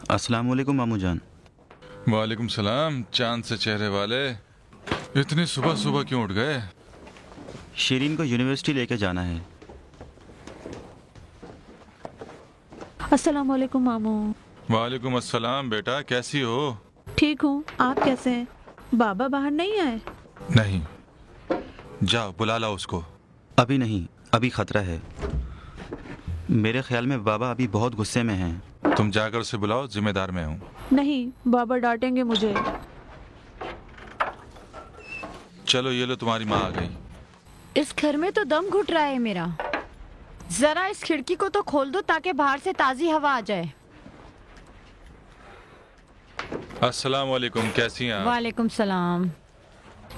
अस्सलाम वालेकुम मामू जान। वालेकुम सलाम। चांद से चेहरे वाले, इतनी सुबह सुबह क्यों उठ गए? शीरीन को यूनिवर्सिटी लेके जाना है। अस्सलाम वालेकुम मामू। वालेकुम अस्सलाम। बेटा कैसी हो? ठीक हूँ, आप कैसे हैं? बाबा बाहर नहीं आए? नहीं, जाओ बुला लाओ उसको। अभी नहीं, अभी खतरा है। मेरे ख्याल में बाबा अभी बहुत गुस्से में हैं। तुम जाकर उसे बुलाओ, जिम्मेदार मैं हूँ। नहीं, बाबा डांटेंगे मुझे। चलो ये लो, तुम्हारी माँ आ गई। इस घर में तो दम घुट रहा है मेरा। जरा इस खिड़की को तो खोल दो ताकि बाहर से ताजी हवा आ जाए। अस्सलाम वालेकुम, कैसी हैं आप? वालेकुम सलाम।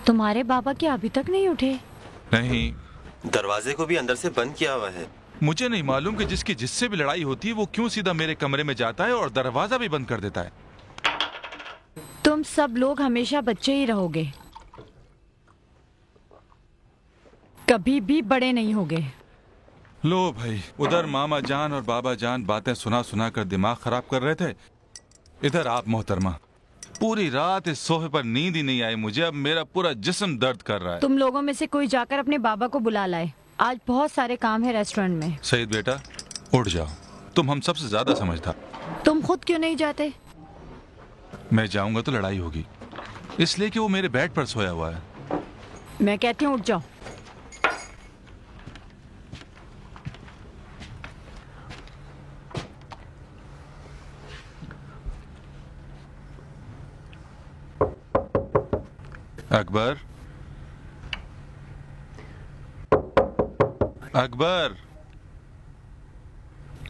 तुम्हारे बाबा क्या अभी तक नहीं उठे? नहीं, दरवाजे को भी अंदर से बंद किया हुआ है। मुझे नहीं मालूम कि जिससे भी लड़ाई होती है वो क्यों सीधा मेरे कमरे में जाता है और दरवाजा भी बंद कर देता है। तुम सब लोग हमेशा बच्चे ही रहोगे, कभी भी बड़े नहीं होगे। लो भाई, उधर मामा जान और बाबा जान बातें सुना सुना कर दिमाग खराब कर रहे थे। इधर आप मोहतरमा, पूरी रात इस सोफे पर नींद ही नहीं आई मुझे। अब मेरा पूरा जिस्म दर्द कर रहा है। तुम लोगों में से कोई जाकर अपने बाबा को बुला लाए, आज बहुत सारे काम है रेस्टोरेंट में। सईद बेटा उठ जाओ, तुम हम सबसे ज्यादा समझदार। तुम खुद क्यों नहीं जाते? मैं जाऊंगा तो लड़ाई होगी, इसलिए कि वो मेरे बेड पर सोया हुआ है। मैं कहती हूँ उठ जाओ। अकबर, अकबर,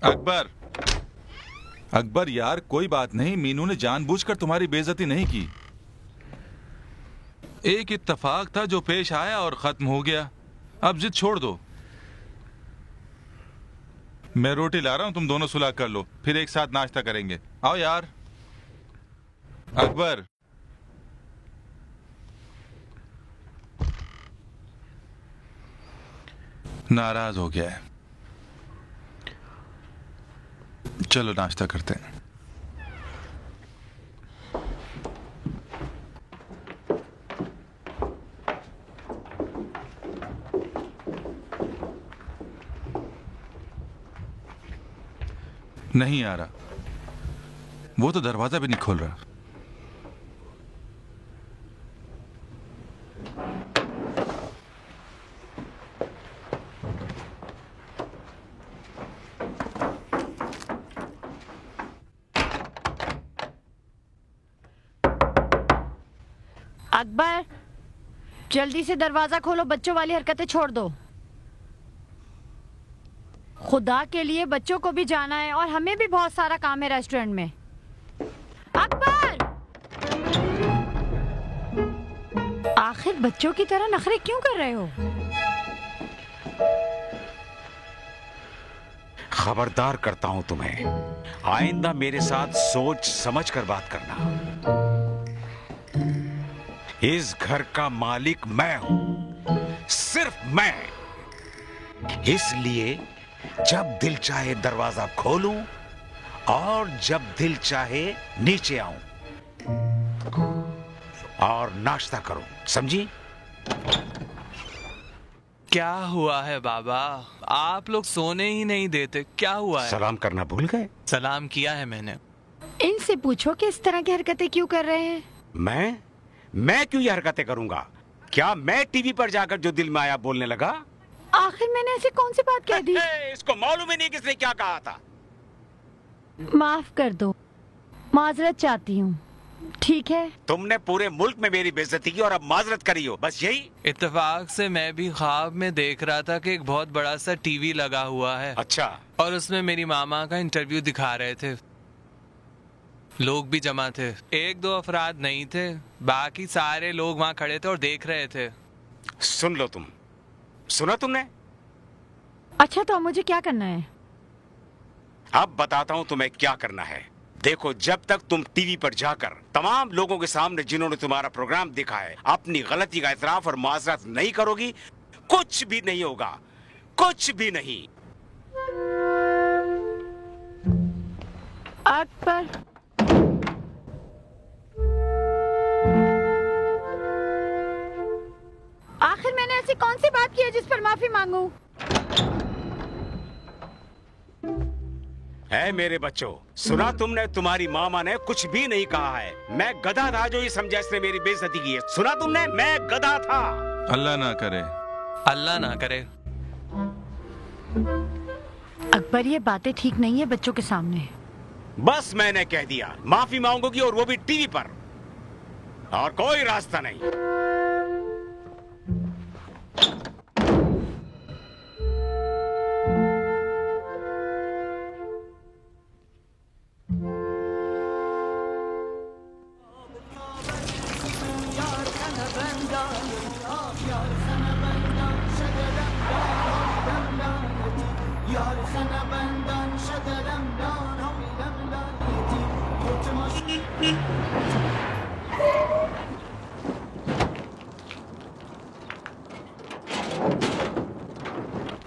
अकबर, अकबर यार कोई बात नहीं, मीनू ने जानबूझकर तुम्हारी बेइज्जती नहीं की। एक इत्तेफाक था जो पेश आया और खत्म हो गया। अब जिद छोड़ दो। मैं रोटी ला रहा हूं, तुम दोनों सुलह कर लो, फिर एक साथ नाश्ता करेंगे। आओ यार। अकबर, नाराज हो गया है। चलो नाश्ता करते हैं। नहीं आ रहा, वो तो दरवाजा भी नहीं खोल रहा। अकबर, जल्दी से दरवाजा खोलो, बच्चों वाली हरकतें छोड़ दो। खुदा के लिए बच्चों को भी जाना है और हमें भी बहुत सारा काम है रेस्टोरेंट में। अकबर, आखिर बच्चों की तरह नखरे क्यों कर रहे हो? खबरदार करता हूं तुम्हें, आइंदा मेरे साथ सोच समझ कर बात करना। इस घर का मालिक मैं हूं, सिर्फ मैं। इसलिए जब दिल चाहे दरवाजा खोलूं और जब दिल चाहे नीचे आऊं और नाश्ता करूं, समझी? क्या हुआ है बाबा? आप लोग सोने ही नहीं देते, क्या हुआ है? सलाम करना भूल गए? सलाम किया है मैंने। इनसे पूछो कि इस तरह की हरकतें क्यों कर रहे हैं। मैं क्यों ये हरकतें करूंगा? क्या मैं टीवी पर जाकर जो दिल में आया बोलने लगा? आखिर मैंने ऐसी कौन सी बात कह दी? इसको मालूम ही नहीं किसने क्या कहा था। माफ कर दो, माजरत चाहती हूँ। ठीक है? तुमने पूरे मुल्क में मेरी बेइज्जती की और अब माजरत करी हो, बस यही? इत्तेफाक से मैं भी ख्वाब में देख रहा था कि एक बहुत बड़ा सा टीवी लगा हुआ है। अच्छा। और उसमें मेरी मामा का इंटरव्यू दिखा रहे थे। लोग भी जमा थे, एक दो अफराद नहीं थे, बाकी सारे लोग वहाँ खड़े थे और देख रहे थे। सुन लो, तुम सुना तुमने? अच्छा, तो अब मुझे क्या करना है? अब बताता हूं तुम्हें क्या करना है। देखो, जब तक तुम टीवी पर जाकर तमाम लोगों के सामने जिन्होंने तुम्हारा प्रोग्राम देखा है अपनी गलती का इतराफ और माजरत नहीं करोगी, कुछ भी नहीं होगा, कुछ भी नहीं। अकबर, ऐसी कौन सी बात की है जिस पर माफी मांगूं? है मेरे बच्चों, सुना तुमने? तुम्हारी मामा ने कुछ भी नहीं कहा है। मैं गधा था जो ये समझा इसने मेरी बेइज्जती की है। सुना तुमने? मैं गधा था। अल्लाह ना करे। अल्लाह ना करे। अकबर, ये बातें ठीक नहीं है बच्चों के सामने। बस मैंने कह दिया, माफी मांगोगी और वो भी टीवी पर, और कोई रास्ता नहीं।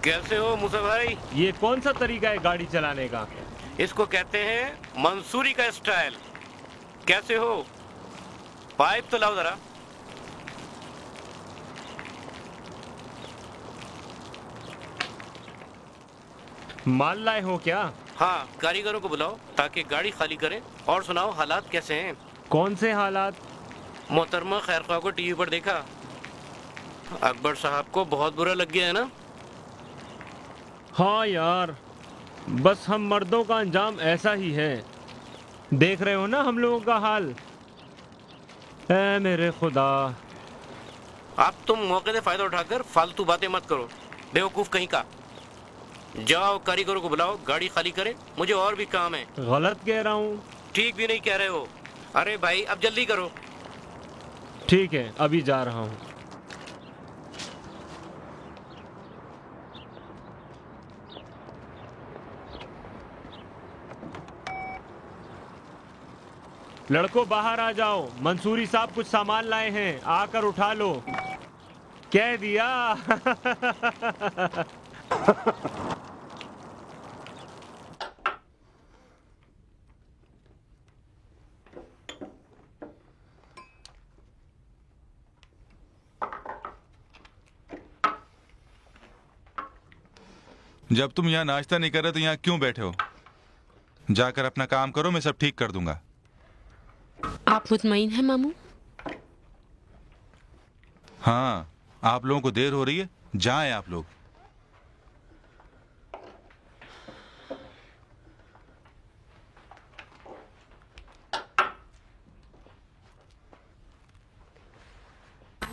कैसे हो मूसा भाई? ये कौन सा तरीका है गाड़ी चलाने का? इसको कहते हैं मंसूरी का स्टाइल। कैसे हो? पाइप तो लाओ जरा। माल लाए हो क्या? हाँ, कारीगरों को बुलाओ ताकि गाड़ी खाली करें। और सुनाओ, हालात कैसे हैं? कौन से हालात? मोहतरमा खैरख्वाह को टीवी पर देखा। अकबर साहब को बहुत बुरा लग गया है ना? हाँ यार, बस हम मर्दों का अंजाम ऐसा ही है। देख रहे हो ना हम लोगों का हाल। ऐ मेरे खुदा। अब तुम मौके से फायदा उठाकर फालतू बातें मत करो, बेवकूफ कहीं का। जाओ कारीगरों को बुलाओ, गाड़ी खाली करें, मुझे और भी काम है। गलत कह रहा हूँ? ठीक भी नहीं कह रहे हो। अरे भाई, अब जल्दी करो। ठीक है, अभी जा रहा हूँ। लड़कों बाहर आ जाओ, मंसूरी साहब कुछ सामान लाए हैं, आकर उठा लो। कह दिया। जब तुम यहाँ नाश्ता नहीं कर रहे तो यहाँ क्यों बैठे हो? जाकर अपना काम करो, मैं सब ठीक कर दूंगा। आप मुतमईन हैं मामू? हाँ, आप लोगों को देर हो रही है, जाएं आप लोग।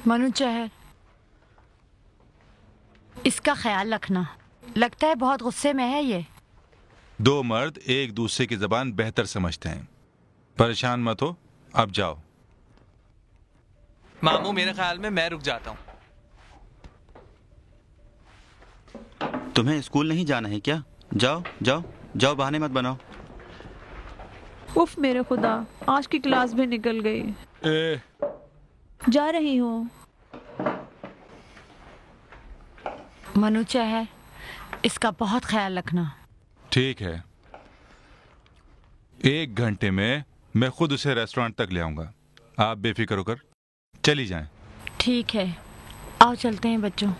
मनु चहर, इसका ख्याल रखना। लगता है बहुत गुस्से में है ये। दो मर्द एक दूसरे की जबान बेहतर समझते हैं। परेशान मत हो, अब जाओ। मामू, मेरे ख्याल में मैं रुक जाता हूँ। तुम्हें स्कूल नहीं जाना है क्या? जाओ जाओ जाओ, बहाने मत बनाओ। उफ मेरे खुदा, आज की क्लास भी निकल गई। जा रही हूँ। मनु चहर, इसका बहुत ख्याल रखना। ठीक है, 1 घंटे में मैं खुद उसे रेस्टोरेंट तक ले आऊंगा। आप बेफिक्र होकर चली जाएं। ठीक है, आओ चलते हैं बच्चों।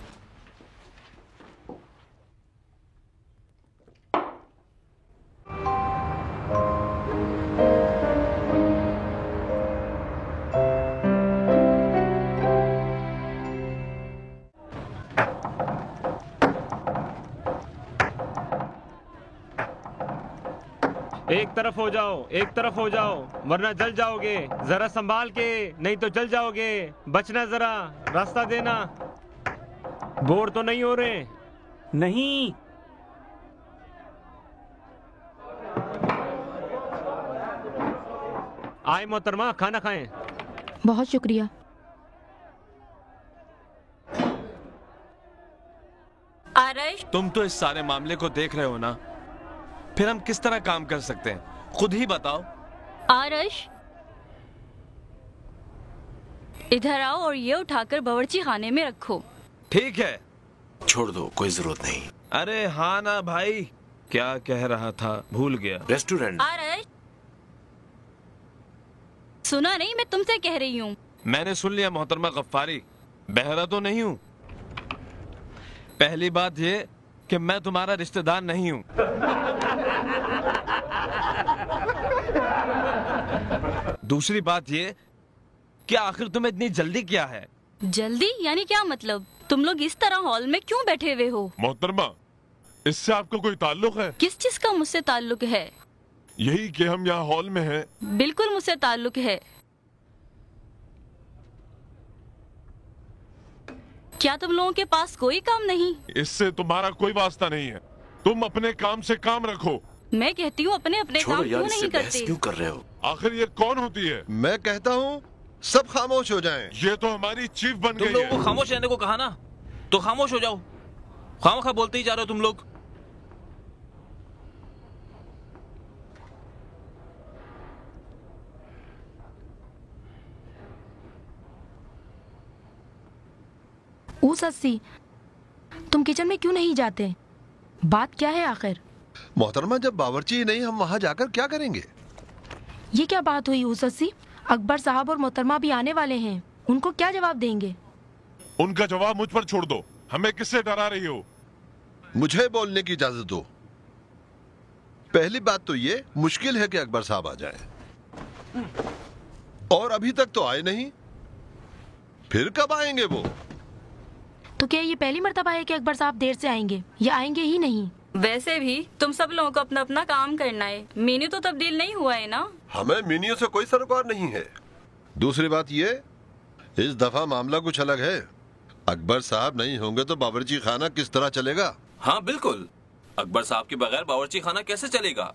एक तरफ हो जाओ, एक तरफ हो जाओ, वरना जल जाओगे। जरा संभाल के, नहीं तो जल जाओगे। बचना, जरा रास्ता देना। बोर तो नहीं हो रहे? नहीं। आए मोहतरमा, खाना खाएं। बहुत शुक्रिया। आरश, तुम तो इस सारे मामले को देख रहे हो ना, फिर हम किस तरह काम कर सकते हैं? खुद ही बताओ। आरश, इधर आओ और ये उठाकर बावर्ची खाने में रखो। ठीक है, छोड़ दो, कोई जरूरत नहीं। अरे हाँ ना भाई, क्या कह रहा था, भूल गया। रेस्टोरेंट। आरश, सुना नहीं? मैं तुमसे कह रही हूँ। मैंने सुन लिया मोहतरमा गफ्फारी, बहरा तो नहीं हूँ। पहली बात ये कि मैं तुम्हारा रिश्तेदार नहीं हूँ। दूसरी बात ये कि आखिर तुम्हें इतनी जल्दी क्या है? जल्दी यानी क्या मतलब? तुम लोग इस तरह हॉल में क्यों बैठे हुए हो? मोहतरमा, इससे आपको कोई ताल्लुक है? किस चीज का मुझसे ताल्लुक है? यही कि हम यहाँ हॉल में हैं। बिल्कुल मुझसे ताल्लुक है। क्या तुम लोगों के पास कोई काम नहीं? इससे तुम्हारा कोई वास्ता नहीं है। तुम अपने काम से काम रखो। मैं कहती हूँ अपने अपने काम क्यों नहीं करते? क्यों कर रहे हो? आखिर ये कौन होती है? मैं कहता हूँ सब खामोश हो जाएं। ये तो हमारी चीफ बन गई है। तुम लोगों को खामोश रहने को कहा ना, तो खामोश हो जाओ। खामखा बोलते ही जा रहे हो तुम लोग। सस्सी, तुम किचन में क्यों नहीं जाते? बात क्या है आखिर? मोहतरमा, जब बावर्ची नहीं, हम वहाँ जाकर क्या करेंगे? ये क्या बात हुई सस्सी? अकबर साहब और मोहतरमा भी आने वाले हैं, उनको क्या जवाब देंगे? उनका जवाब मुझ पर छोड़ दो। हमें किससे डरा रही हो? मुझे बोलने की इजाजत दो। पहली बात तो ये मुश्किल है कि अकबर साहब आ जाएं, और अभी तक तो आए नहीं। फिर कब आएंगे वो? तो क्या ये पहली मर्तबा है कि अकबर साहब देर से आएंगे या आएंगे ही नहीं? वैसे भी तुम सब लोगों को अपना अपना काम करना है, मेन्यू तो तब्दील नहीं हुआ है ना? हमें मेन्यू से कोई सरोकार नहीं है। दूसरी बात ये, इस दफा मामला कुछ अलग है। अकबर साहब नहीं होंगे तो बावर्ची खाना किस तरह चलेगा? हाँ बिल्कुल, अकबर साहब के बगैर बावर्ची खाना कैसे चलेगा?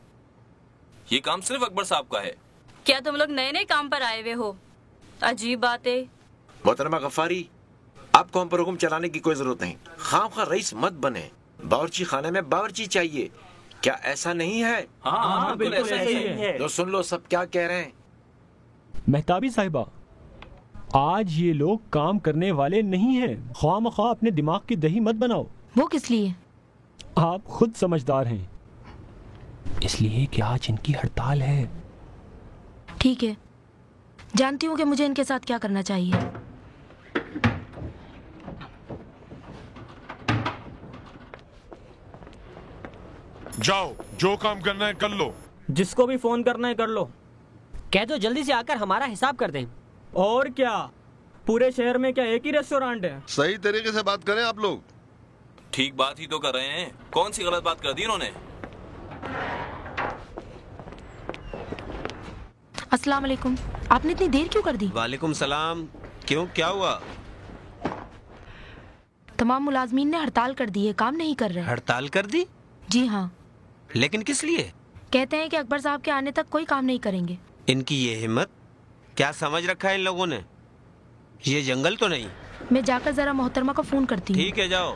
ये काम सिर्फ अकबर साहब का है। क्या तुम लोग नए नए काम पर आए हुए हो? अजीब बात है। मोहतरमा गफ्फारी, आपको हम पर हुक्म चलाने की कोई जरूरत नहीं। खामखा रईस मत बने। बावर्ची खाने में बावर्ची चाहिए, क्या ऐसा नहीं है? हाँ, बिल्कुल ऐसा ही है। तो सुन लो सब क्या कह रहे हैं। मेहताबी साहिबा, आज ये लोग काम करने वाले नहीं हैं। ख्वामख्वाह अपने दिमाग की दही मत बनाओ। वो किस लिए? आप खुद समझदार हैं। इसलिए कि आज इनकी हड़ताल है। ठीक है, जानती हूँ कि मुझे इनके साथ क्या करना चाहिए। जाओ, जो काम करना है कर लो। जिसको भी फोन करना है कर लो। कह दो जल्दी से आकर हमारा हिसाब कर दें। और क्या, पूरे शहर में क्या एक ही रेस्टोरेंट है? सही तरीके से बात करें आप लोग। ठीक बात ही तो कर रहे हैं। कौन सी गलत बात कर दी इन्होंने? अस्सलाम वालेकुम। आपने इतनी देर क्यों कर दी? वालेकुम सलाम। क्यों, क्या हुआ? तमाम मुलाजमीन ने हड़ताल कर दी है, काम नहीं कर रहे। हड़ताल कर दी? जी हाँ। लेकिन किस लिए? कहते हैं कि अकबर साहब के आने तक कोई काम नहीं करेंगे। इनकी ये हिम्मत! क्या समझ रखा है इन लोगों ने? ये जंगल तो नहीं। मैं जाकर जरा मोहतरमा को फोन करती हूँ। ठीक है, जाओ।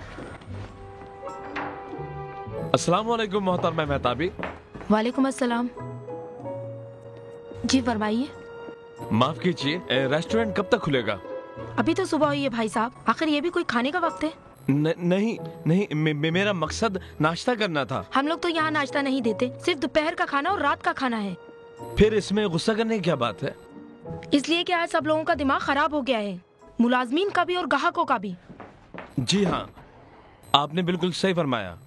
अस्सलाम वालेकुम मोहतरमा मेहताबी। वालेकुम अस्सलाम। जी फरमाइए। माफ कीजिए, रेस्टोरेंट कब तक खुलेगा? अभी तो सुबह हुई है भाई साहब, आखिर ये भी कोई खाने का वक्त है? नहीं, मेरा मकसद नाश्ता करना था। हम लोग तो यहाँ नाश्ता नहीं देते, सिर्फ दोपहर का खाना और रात का खाना है। फिर इसमें गुस्सा करने की क्या बात है? इसलिए कि आज सब लोगों का दिमाग खराब हो गया है, मुलाजमीन का भी और ग्राहकों का भी। जी हाँ, आपने बिल्कुल सही फरमाया।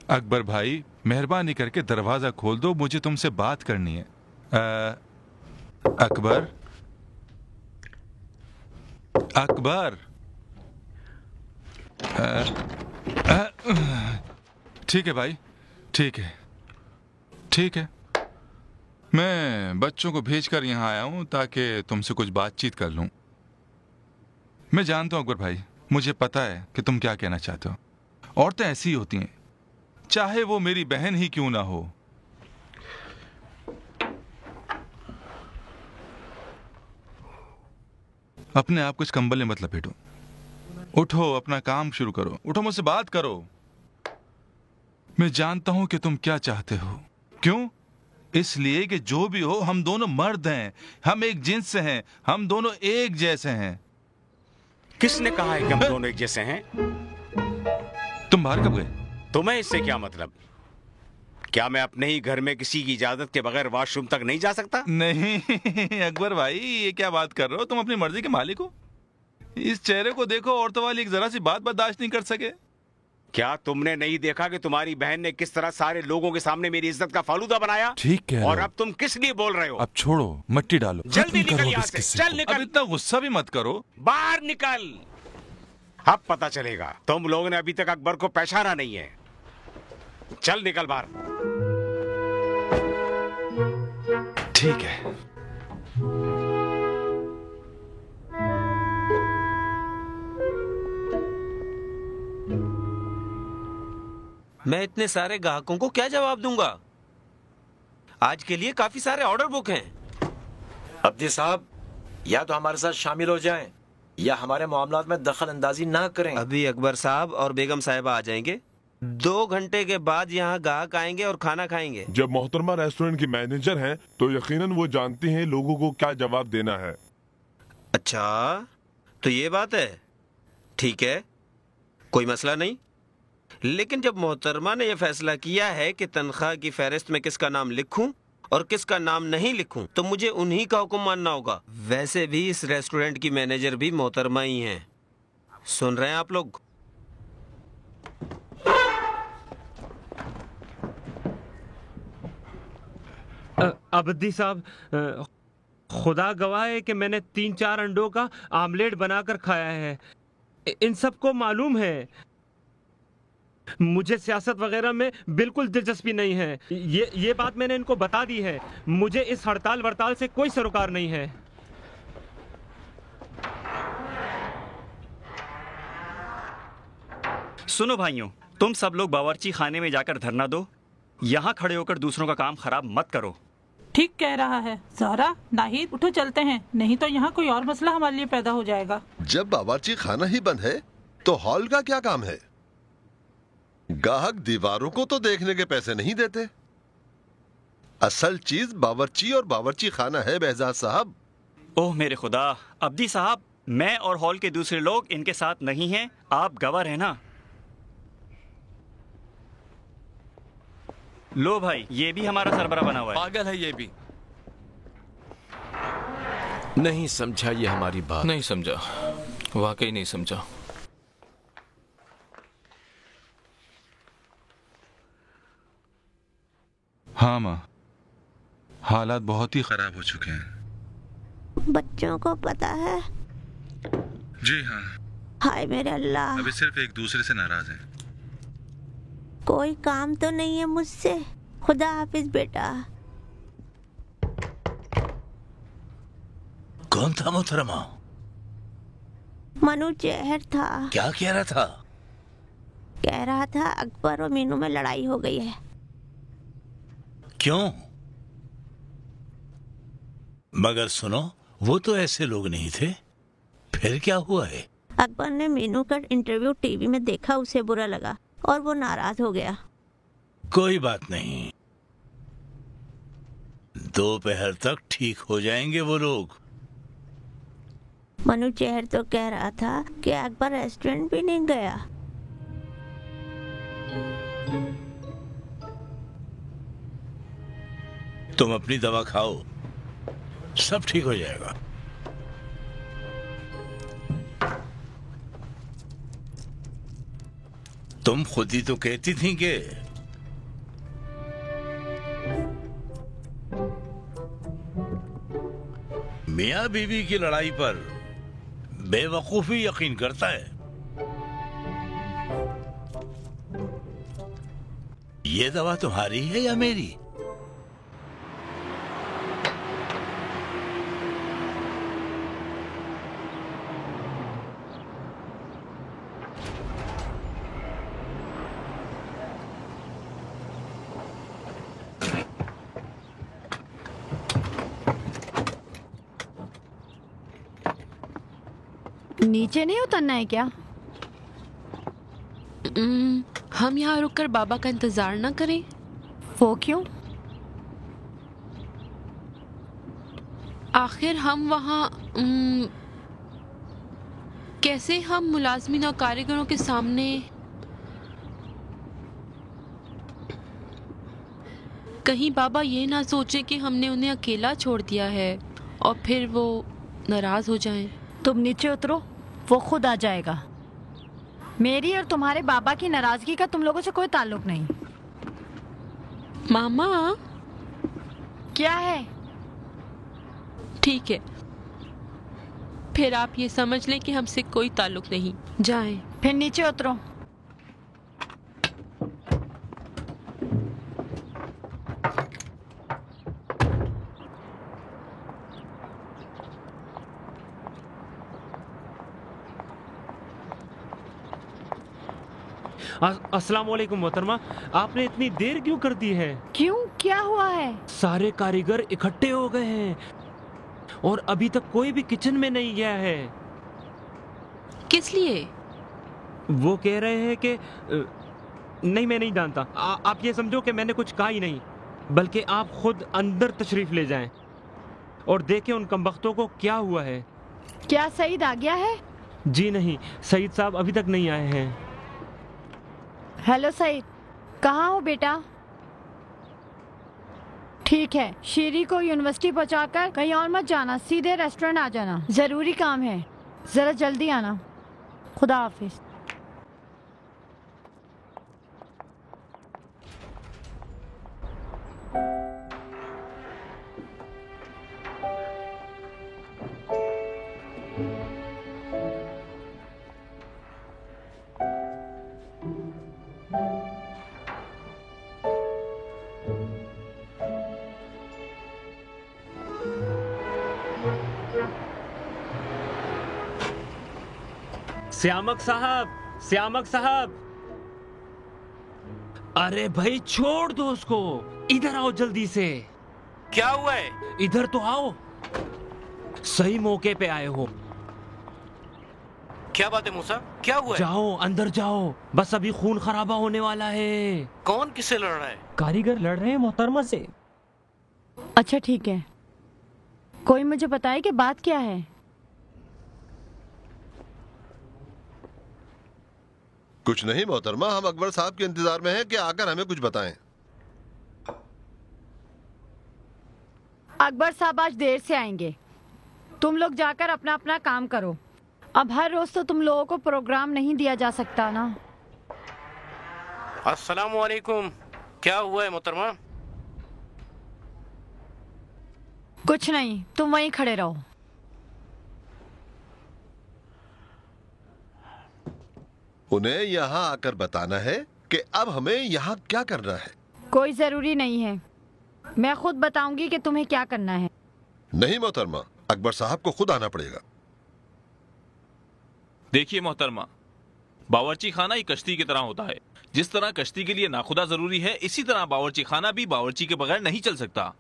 अकबर भाई, मेहरबानी करके दरवाजा खोल दो, मुझे तुमसे बात करनी है। अकबर, अकबर। ठीक है भाई, ठीक है, ठीक है। मैं बच्चों को भेजकर यहाँ आया हूँ ताकि तुमसे कुछ बातचीत कर लूँ। मैं जानता हूँ अकबर भाई, मुझे पता है कि तुम क्या कहना चाहते हो। औरतें ऐसी ही होती हैं, चाहे वो मेरी बहन ही क्यों ना हो। अपने आप को इस कंबल में मत लपेटो। उठो, अपना काम शुरू करो। उठो, मुझसे बात करो। मैं जानता हूं कि तुम क्या चाहते हो। क्यों? इसलिए कि जो भी हो, हम दोनों मर्द हैं, हम एक जिन्स से हैं, हम दोनों एक जैसे हैं। किसने कहा है कि हम दोनों एक जैसे हैं? तुम बाहर कब गए? तुम्हें इससे क्या मतलब? क्या मैं अपने ही घर में किसी की इजाजत के बगैर वॉशरूम तक नहीं जा सकता? नहीं अकबर भाई, ये क्या बात कर रहे हो? तुम अपनी मर्जी के मालिक हो। इस चेहरे को देखो, औरतों वाली एक जरा सी बात बर्दाश्त नहीं कर सके। क्या तुमने नहीं देखा कि तुम्हारी बहन ने किस तरह सारे लोगों के सामने मेरी इज्जत का फालूदा बनाया? ठीक कह रहे हो। और अब तुम किस लिए बोल रहे हो? अब छोड़ो, मट्टी डालो, जल्दी निकल यहाँ से, चल निकल। अब इतना गुस्सा भी मत करो, बाहर निकल। अब पता चलेगा तुम लोगों ने अभी तक अकबर को पहचाना नहीं है। चल निकल बाहर। ठीक है। मैं इतने सारे ग्राहकों को क्या जवाब दूंगा? आज के लिए काफी सारे ऑर्डर बुक हैं। अब्दी साहब, या तो हमारे साथ शामिल हो जाएं या हमारे मामलात में दखल अंदाजी ना करें। अभी अकबर साहब और बेगम साहिबा आ जाएंगे। 2 घंटे के बाद यहाँ ग्राहक आएंगे और खाना खाएंगे। जब मोहतरमा रेस्टोरेंट की मैनेजर हैं, तो यकीनन वो जानती हैं लोगों को क्या जवाब देना है। अच्छा, तो ये बात है। ठीक है, कोई मसला नहीं। लेकिन जब मोहतरमा ने यह फैसला किया है कि तनख्वाह की फहरिस्त में किसका नाम लिखूं और किसका नाम नहीं लिखूं, तो मुझे उन्हीं का हुक्म मानना होगा। वैसे भी इस रेस्टोरेंट की मैनेजर भी मोहतरमा ही हैं। सुन रहे हैं आप लोग? अब्दी साहब, खुदा गवाह है कि मैंने 3-4 अंडों का आमलेट बनाकर खाया है। इन सबको मालूम है मुझे सियासत वगैरह में बिल्कुल दिलचस्पी नहीं है। ये बात मैंने इनको बता दी है। मुझे इस हड़ताल वड़ताल से कोई सरोकार नहीं है। सुनो भाइयों, तुम सब लोग बावर्ची खाने में जाकर धरना दो। यहाँ खड़े होकर दूसरों का काम खराब मत करो। ठीक कह रहा है ज़हरा। नाहिद, उठो चलते हैं, नहीं तो यहाँ कोई और मसला हमारे लिए पैदा हो जाएगा। जब बावर्ची खाना ही बंद है तो हॉल का क्या काम है? ग्राहक दीवारों को तो देखने के पैसे नहीं देते। असल चीज बावर्ची और बावर्ची खाना है बेहजाद साहब। ओह मेरे खुदा, अब्दी साहब, मैं और हॉल के दूसरे लोग इनके साथ नहीं हैं। आप गवाह हैं ना। लो भाई, ये भी हमारा सरबरा बना हुआ है। पागल है ये भी। नहीं समझा ये हमारी बात। नहीं समझा, वाकई नहीं समझा। हाँ माँ, हालात बहुत ही खराब हो चुके हैं। बच्चों को पता है? जी हाँ। हाय मेरे अल्लाह, अभी सिर्फ एक दूसरे से नाराज हैं। कोई काम तो नहीं है मुझसे। खुदा हाफिज बेटा। कौन था मोहतरमा? मनु जहर था। क्या कह रहा था? कह रहा था अकबर और मीनू में लड़ाई हो गई है। क्यों? मगर सुनो, वो तो ऐसे लोग नहीं थे। फिर क्या हुआ है? अकबर ने मीनू का इंटरव्यू टीवी में देखा, उसे बुरा लगा और वो नाराज हो गया। कोई बात नहीं, दोपहर तक ठीक हो जाएंगे वो लोग। मनु चेहर तो कह रहा था कि अकबर रेस्टोरेंट भी नहीं गया। तुम अपनी दवा खाओ, सब ठीक हो जाएगा। तुम खुद ही तो कहती थी कि मियां बीवी की लड़ाई पर बेवकूफी यकीन करता है। ये दवा तुम्हारी है या मेरी? नीचे नहीं उतरना है क्या? हम यहाँ रुककर बाबा का इंतजार ना करें? वो क्यों? आखिर हम वहाँ कैसे हम मुलाजमीन और कारीगरों के सामने कहीं बाबा ये ना सोचे कि हमने उन्हें अकेला छोड़ दिया है और फिर वो नाराज हो जाएं। तुम नीचे उतरो, वो खुद आ जाएगा। मेरी और तुम्हारे बाबा की नाराजगी का तुम लोगों से कोई ताल्लुक नहीं। मामा क्या है? ठीक है, फिर आप ये समझ लें कि हमसे कोई ताल्लुक नहीं। जाएं। फिर नीचे उतरो। अस्सलाम वालेकुम मोहतरमा, आपने इतनी देर क्यों कर दी है? क्यों, क्या हुआ है? सारे कारीगर इकट्ठे हो गए हैं और अभी तक कोई भी किचन में नहीं गया है। किस लिए? वो कह रहे हैं कि नहीं, मैं नहीं जानता। आप ये समझो कि मैंने कुछ कहा ही नहीं, बल्कि आप खुद अंदर तशरीफ ले जाएं और देखें उन कमबख्तों को क्या हुआ है। क्या सईद आ गया है? जी नहीं, सईद साहब अभी तक नहीं आए हैं। हेलो सईद, कहाँ हो बेटा? ठीक है, शीरी को यूनिवर्सिटी पहुँचाकर कहीं और मत जाना, सीधे रेस्टोरेंट आ जाना, जरूरी काम है, जरा जल्दी आना। खुदा हाफिज। श्यामक साहब, श्यामक साहब, अरे भाई छोड़ दो उसको, इधर आओ जल्दी से। क्या हुआ है? इधर तो आओ, सही मौके पे आए हो। क्या बात है मूसा, क्या हुआ है? जाओ अंदर जाओ, बस अभी खून खराबा होने वाला है। कौन किससे लड़ रहा है? कारीगर लड़ रहे हैं मोहतरमा से। अच्छा ठीक है, कोई मुझे बताए कि बात क्या है? कुछ नहीं मोहतरमा, हम अकबर साहब के इंतजार में हैं कि आकर हमें कुछ बताएं। अकबर साहब आज देर से आएंगे, तुम लोग जाकर अपना अपना काम करो। अब हर रोज तो तुम लोगों को प्रोग्राम नहीं दिया जा सकता ना। अस्सलाम वालेकुम, क्या हुआ है मोहतरमा? कुछ नहीं, तुम वहीं खड़े रहो। उन्हें यहाँ आकर बताना है कि अब हमें यहाँ क्या करना है। कोई जरूरी नहीं है, मैं खुद बताऊंगी कि तुम्हें क्या करना है। नहीं मोहतरमा, अकबर साहब को खुद आना पड़ेगा। देखिए मोहतरमा, बावर्ची खाना एक कश्ती की तरह होता है। जिस तरह कश्ती के लिए नाखुदा जरूरी है, इसी तरह बावर्ची खाना भी बावर्ची के बगैर नहीं चल सकता।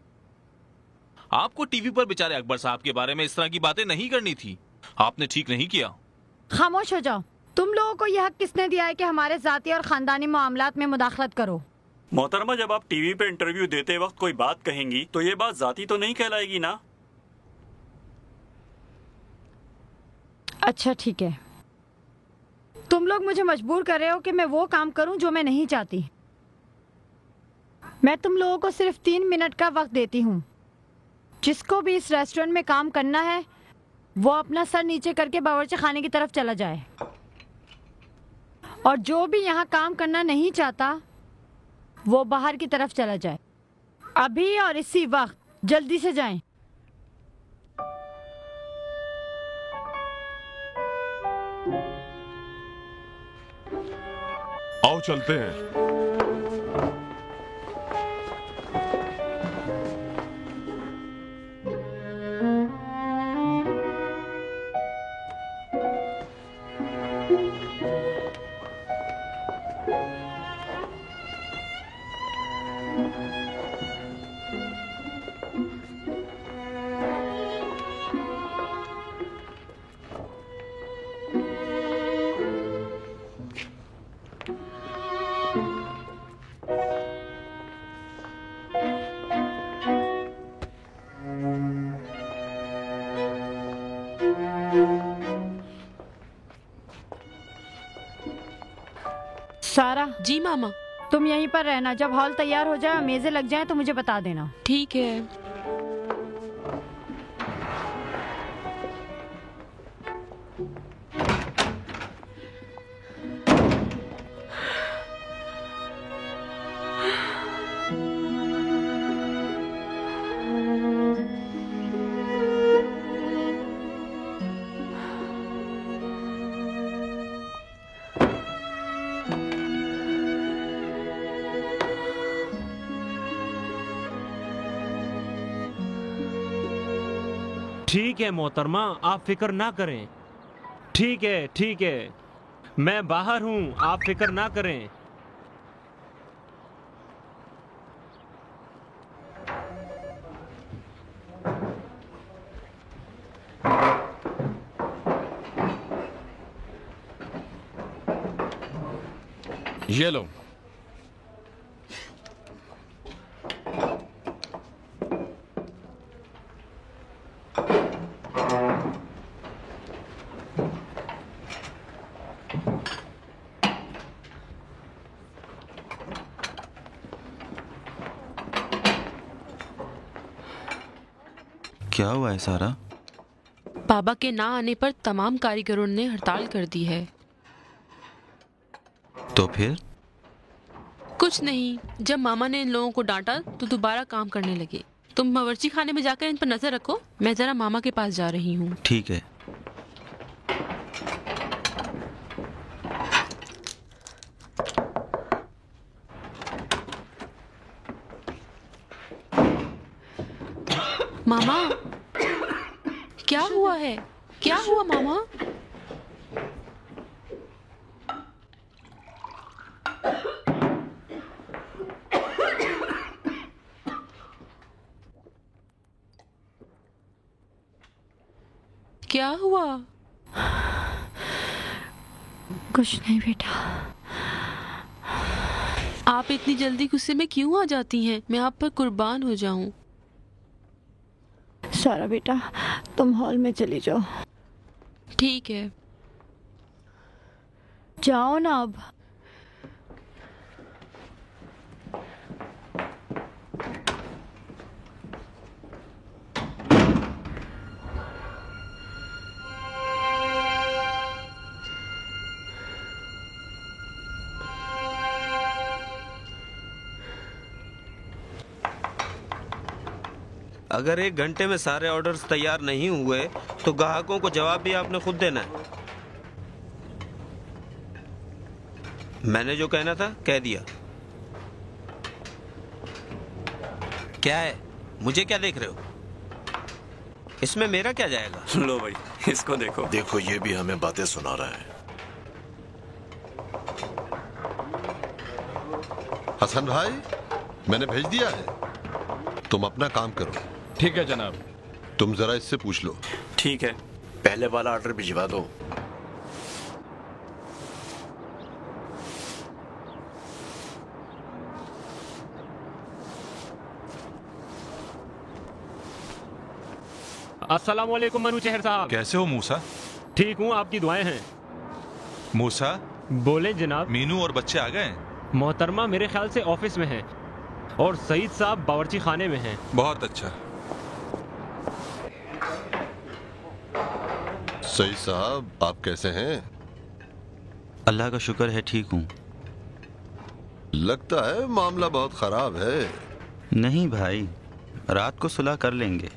आपको टीवी पर बेचारे अकबर साहब के बारे में इस तरह की बातें नहीं करनी थी। आपने ठीक नहीं किया। खामोश हो जाओ। तुम लोगों को यह हक किसने दिया है कि हमारे जाती और खानदानी मामलात में मुदाखलत करो? मोहतरमा, जब आप टीवी पे इंटरव्यू देते वक्त कोई बात कहेंगी तो ये बात जाती तो नहीं कहलाएगी ना? अच्छा ठीक है, तुम लोग मुझे मजबूर कर रहे हो कि मैं वो काम करूं जो मैं नहीं चाहती। मैं तुम लोगों को सिर्फ 3 मिनट का वक्त देती हूँ। जिसको भी इस रेस्टोरेंट में काम करना है वो अपना सर नीचे करके बावर्ची खाने की तरफ चला जाए, और जो भी यहाँ काम करना नहीं चाहता वो बाहर की तरफ चला जाए। अभी और इसी वक्त जल्दी से जाएं। आओ चलते हैं। सारा। जी मामा। तुम यहीं पर रहना, जब हॉल तैयार हो जाए, मेज़ें लग जाए तो मुझे बता देना। ठीक है। ठीक है मोहतरमा, आप फिक्र ना करें। ठीक है, ठीक है, मैं बाहर हूँ, आप फिक्र ना करें। ये लो। क्या हुआ है सारा? बाबा के ना आने पर तमाम कारीगरों ने हड़ताल कर दी है। तो फिर? कुछ नहीं, जब मामा ने इन लोगों को डांटा तो दोबारा काम करने लगे। तुम बावर्ची खाने में जाकर इन पर नजर रखो, मैं जरा मामा के पास जा रही हूँ। ठीक है। मामा, क्या हुआ है? क्या हुआ मामा? क्या हुआ? कुछ नहीं बेटा। आप इतनी जल्दी गुस्से में क्यों आ जाती हैं? मैं आप पर कुर्बान हो जाऊं। सारा बेटा, तुम हॉल में चली जाओ। ठीक है। जाओ ना अब। अगर 1 घंटे में सारे ऑर्डर्स तैयार नहीं हुए तो ग्राहकों को जवाब भी आपने खुद देना है। मैंने जो कहना था कह दिया। क्या है, मुझे क्या देख रहे हो? इसमें मेरा क्या जाएगा? लो भाई, इसको देखो। देखो, ये भी हमें बातें सुना रहा है। हसन भाई, मैंने भेज दिया है, तुम अपना काम करो। ठीक है जनाब। तुम जरा इससे पूछ लो। ठीक है। पहले वाला ऑर्डर भिजवा दो। अस्सलाम वालेकुम मनु चेहर साहब। कैसे हो मूसा? ठीक हूँ, आपकी दुआएं हैं। मूसा? बोले जनाब। मीनू और बच्चे आ गए? मोहतरमा मेरे ख्याल से ऑफिस में हैं और सईद साहब बावर्ची खाने में हैं। बहुत अच्छा। सईद साहब, आप कैसे हैं? अल्लाह का शुक्र है, ठीक हूँ। लगता है मामला बहुत खराब है। नहीं भाई, रात को सुलह कर लेंगे।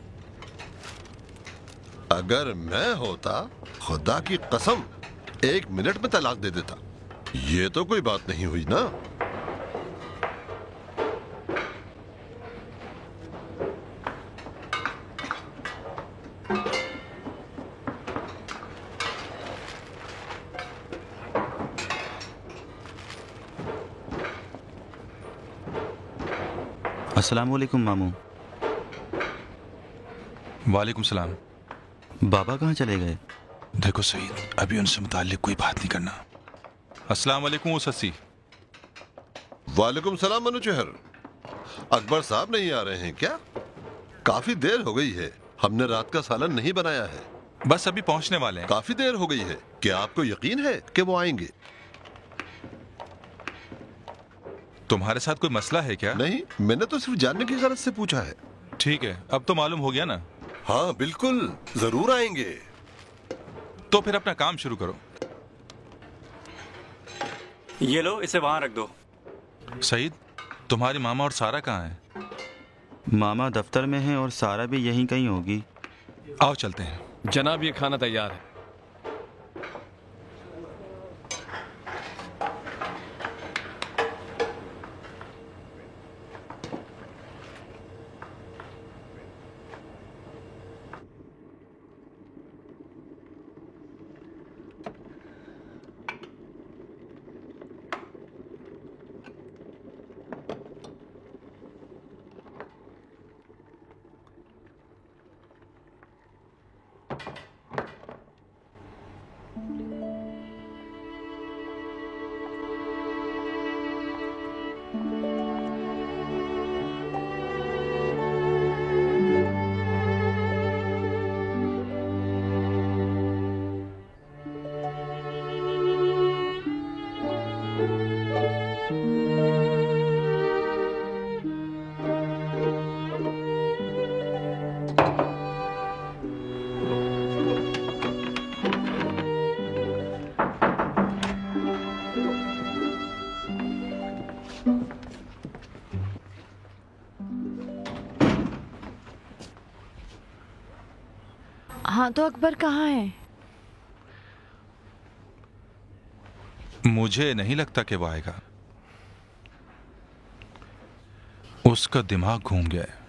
अगर मैं होता, खुदा की कसम 1 मिनट में तलाक दे देता। ये तो कोई बात नहीं हुई ना। अस्सलाम वालेकुम मामू। वालेकुम सलाम। बाबा कहाँ चले गए? देखो सईद, अभी उनसे मुताल्लिक कोई बात नहीं करना। अस्सलाम वालेकुम ससी। वालेकुम सलाम मनु चेहर। अकबर साहब नहीं आ रहे हैं क्या? काफी देर हो गई है, हमने रात का सालन नहीं बनाया है। बस अभी पहुंचने वाले हैं। काफी देर हो गई है। क्या आपको यकीन है कि वो आएंगे? तुम्हारे साथ कोई मसला है क्या? नहीं, मैंने तो सिर्फ जानने की गरज से पूछा है। ठीक है, अब तो मालूम हो गया ना। हाँ बिल्कुल, जरूर आएंगे। तो फिर अपना काम शुरू करो। ये लो, इसे वहां रख दो। सईद, तुम्हारी मामा और सारा कहाँ हैं? मामा दफ्तर में हैं और सारा भी यहीं कहीं होगी। आओ चलते हैं। जनाब, ये खाना तैयार है। हाँ, तो अकबर कहाँ है? मुझे नहीं लगता कि वो आएगा। उसका दिमाग घूम गया है।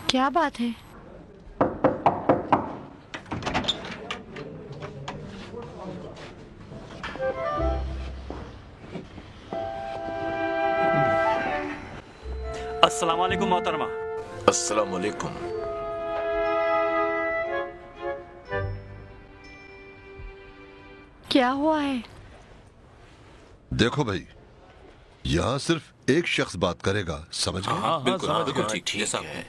क्या बात है? अस्सलाम वालेकुम मोहतरमा। अस्सलाम वालेकुम। क्या हुआ है? देखो भाई, यहाँ सिर्फ एक शख्स बात करेगा, समझ गए? हाँ, बिल्कुल ठीक है।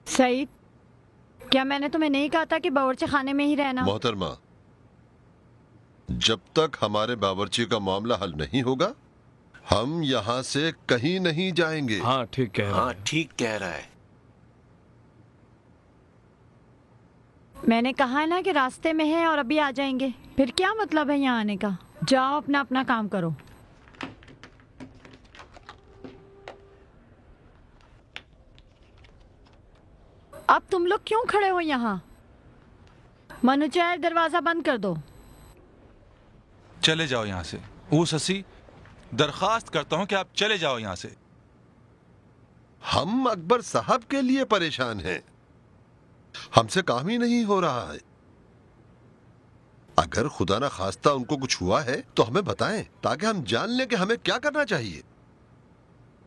सईद, क्या मैंने तुम्हें नहीं कहा था कि बावर्ची खाने में ही रहना? मोहतरमा, जब तक हमारे बावर्ची का मामला हल नहीं होगा, हम यहाँ से कहीं नहीं जाएंगे। हाँ ठीक कह रहा है। हाँ ठीक कह रहा है। मैंने कहा है ना कि रास्ते में है और अभी आ जाएंगे। फिर क्या मतलब है यहाँ आने का? जाओ अपना अपना काम करो। अब तुम लोग क्यों खड़े हो यहाँ? मनुचैर, दरवाजा बंद कर दो। चले जाओ यहाँ से। वो ससी, दरखास्त करता हूँ कि आप चले जाओ यहाँ से। हम अकबर साहब के लिए परेशान हैं। हमसे काम ही नहीं हो रहा है। अगर खुदा ना खास्ता उनको कुछ हुआ है तो हमें बताएं, ताकि हम जान लें कि हमें क्या करना चाहिए।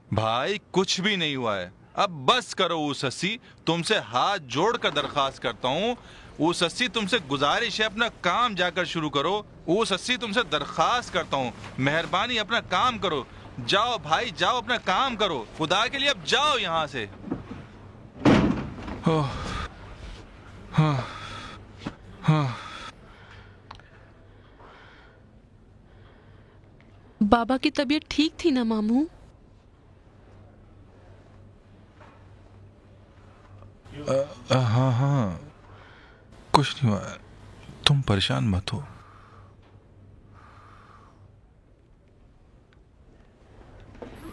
भाई कुछ भी नहीं हुआ है, अब बस करो। वो ससी, तुमसे हाथ जोड़कर दरखास्त करता हूँ। वो ससी, तुमसे गुजारिश है, अपना काम जाकर शुरू करो। वो ससी, तुमसे दरखास्त करता हूँ, मेहरबानी अपना काम करो। जाओ भाई, जाओ अपना काम करो, खुदा के लिए अब जाओ यहाँ से। बाबा की तबीयत ठीक थी ना मामू? हाँ हाँ, कुछ नहीं हुआ, तुम परेशान मत हो।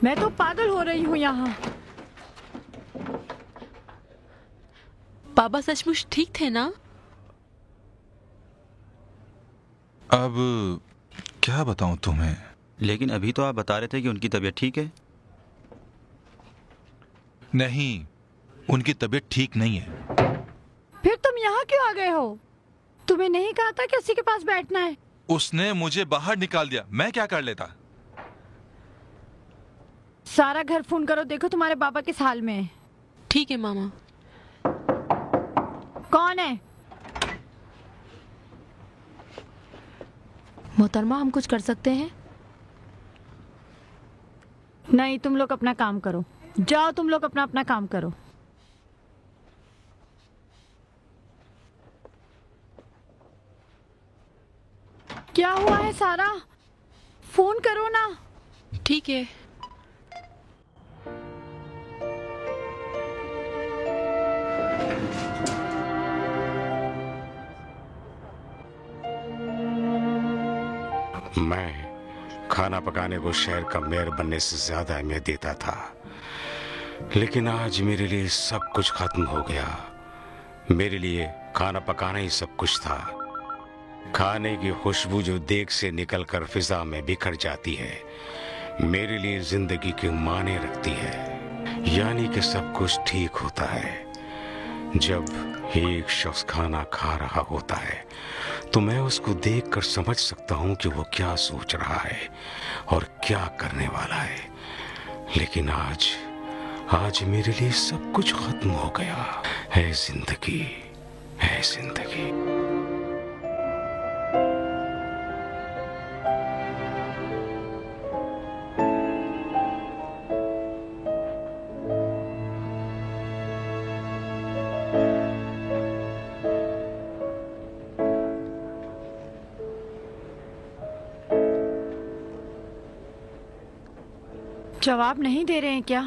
मैं तो पागल हो रही हूँ यहाँ। बाबा सचमुच ठीक थे ना? अब क्या बताऊं तुम्हें। लेकिन अभी तो आप बता रहे थे कि उनकी तबीयत ठीक है। नहीं, उनकी तबीयत ठीक नहीं है। फिर तुम यहाँ क्यों आ गए हो? तुम्हें नहीं कहा था कि उसी के पास बैठना है? उसने मुझे बाहर निकाल दिया, मैं क्या कर लेता। सारा घर फोन करो, देखो तुम्हारे बाबा किस हाल में है। ठीक है मामा। कौन है? मोहतरमा, हम कुछ कर सकते हैं? नहीं, तुम लोग अपना काम करो। जाओ तुम लोग अपना अपना काम करो। क्या हुआ है सारा? फोन करो ना। ठीक है। मैं खाना पकाने को शहर का मेयर बनने से ज्यादा अहमियत देता था, लेकिन आज मेरे लिए सब कुछ खत्म हो गया। मेरे लिए खाना पकाना ही सब कुछ था। खाने की खुशबू जो देग से निकलकर फिजा में बिखर जाती है, मेरे लिए जिंदगी के माने रखती है। यानी कि सब कुछ ठीक होता है जब एक शख्स खाना खा रहा होता है, तो मैं उसको देखकर समझ सकता हूं कि वो क्या सोच रहा है और क्या करने वाला है। लेकिन आज मेरे लिए सब कुछ खत्म हो गया। है जिंदगी, है जिंदगी। जवाब नहीं दे रहे हैं क्या?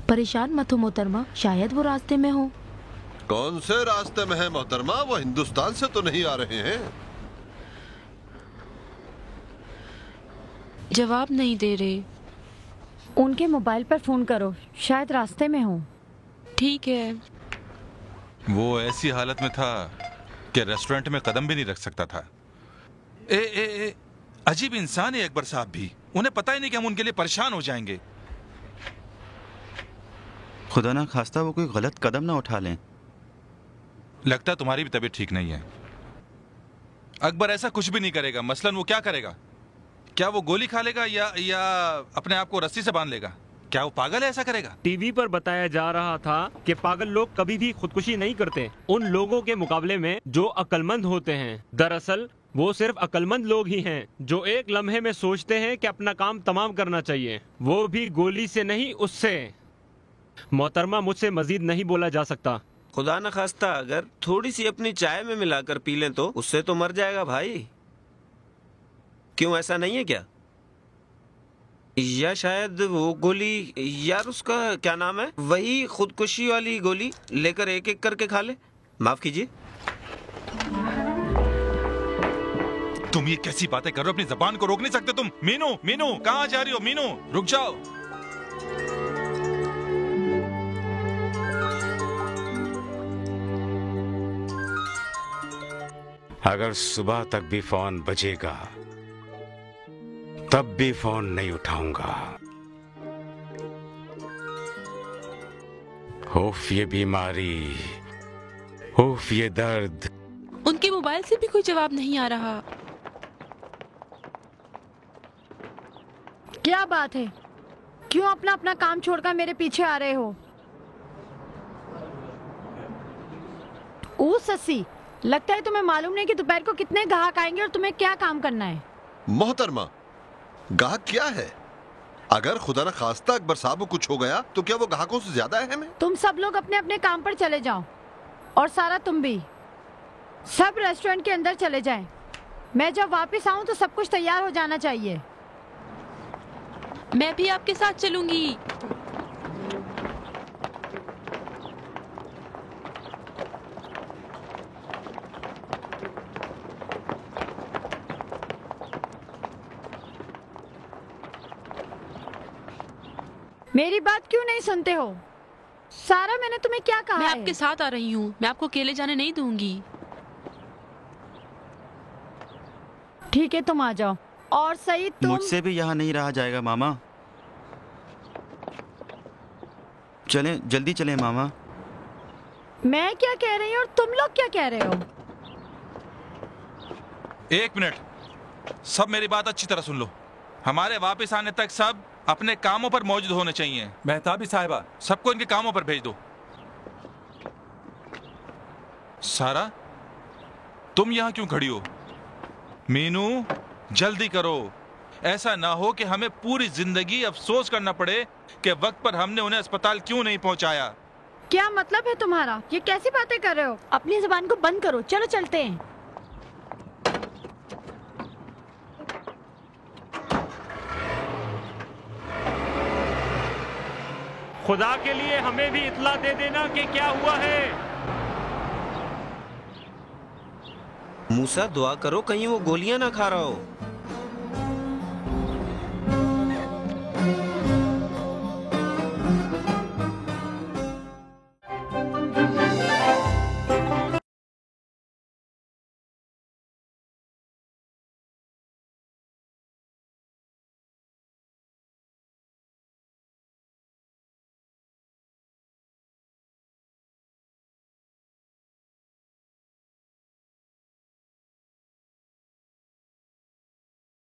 परेशान मत हो मोहतरमा, शायद वो रास्ते में हो। कौन से रास्ते में है मोहतरमा? वो हिंदुस्तान से तो नहीं आ रहे हैं। जवाब नहीं दे रहे। उनके मोबाइल पर फोन करो, शायद रास्ते में हो। ठीक है। वो ऐसी हालत में था कि रेस्टोरेंट में कदम भी नहीं रख सकता था। ए अजीब इंसान है अकबर साहब भी। उन्हें पता ही नहीं कि हम उनके लिए परेशान हो जाएंगे। खुदा ना खास्ता वो कोई गलत कदम ना उठा लें। लगता है तुम्हारी भी तबीयत ठीक नहीं है। अकबर ऐसा कुछ भी नहीं करेगा। मसलन वो क्या करेगा? क्या वो गोली खा लेगा या अपने आप को रस्सी से बांध लेगा? क्या वो पागल है? ऐसा करेगा? टीवी पर बताया जा रहा था कि पागल लोग कभी भी खुदकुशी नहीं करते उन लोगों के मुकाबले में जो अक्लमंद होते हैं। दरअसल वो सिर्फ अक्लमंद लोग ही हैं जो एक लम्हे में सोचते हैं कि अपना काम तमाम करना चाहिए, वो भी गोली से नहीं, उससे। मोहतरमा, मुझसे मजीद नहीं बोला जा सकता। खुदा न खास्ता अगर थोड़ी सी अपनी चाय में मिलाकर पी लें तो उससे तो मर जाएगा भाई। क्यों, ऐसा नहीं है क्या? या शायद वो गोली, यार उसका क्या नाम है, वही खुदकुशी वाली गोली लेकर एक एक करके खा ले। माफ कीजिए। तुम ये कैसी बातें कर रहे हो? अपनी जबान को रोक नहीं सकते तुम? मीनू कहाँ जा रही हो? मीनू रुक जाओ। अगर सुबह तक भी फोन बजेगा तब भी फोन नहीं उठाऊंगा। उफ ये बीमारी, उफ ये दर्द। उनके मोबाइल से भी कोई जवाब नहीं आ रहा। क्या बात है? क्यों अपना अपना काम छोड़कर मेरे पीछे आ रहे हो? ओ ससी, लगता है तुम्हें मालूम नहीं कि दोपहर को कितने ग्राहक आएंगे और तुम्हें क्या काम करना है। मोहतरमा, ग्राहक क्या है? अगर खुदा न खास्ता अकबर साहब को कुछ हो गया तो क्या वो ग्राहकों से ज्यादा अहम है? तुम सब लोग अपने अपने काम पर चले जाओ, और सारा तुम भी। सब रेस्टोरेंट के अंदर चले जाएं। मैं जब वापस आऊं तो सब कुछ तैयार हो जाना चाहिए। मैं भी आपके साथ चलूंगी। मेरी बात क्यों नहीं सुनते हो? सारा, मैंने तुम्हें क्या कहा? मैं आपके साथ आ रही हूँ। मैं आपको अकेले जाने नहीं दूंगी। ठीक है, तुम आ जाओ। और सही तुम। मुझसे भी यहाँ नहीं रहा जाएगा मामा। चलें, जल्दी चलें मामा। मैं क्या कह रही हूँ और तुम लोग क्या कह रहे हो? एक मिनट, सब मेरी बात अच्छी तरह सुन लो। हमारे वापस आने तक सब अपने कामों पर मौजूद होने चाहिए। मेहताबी साहिबा, सबको इनके कामों पर भेज दो। सारा, तुम यहाँ क्यों खड़ी हो? मीनू, जल्दी करो। ऐसा ना हो कि हमें पूरी जिंदगी अफसोस करना पड़े कि वक्त पर हमने उन्हें अस्पताल क्यों नहीं पहुंचाया। क्या मतलब है तुम्हारा? ये कैसी बातें कर रहे हो? अपनी जुबान को बंद करो, चलो चलते हैं। खुदा के लिए हमें भी इत्ला दे देना कि क्या हुआ है। मूसा दुआ करो कहीं वो गोलियां ना खा रहा हो।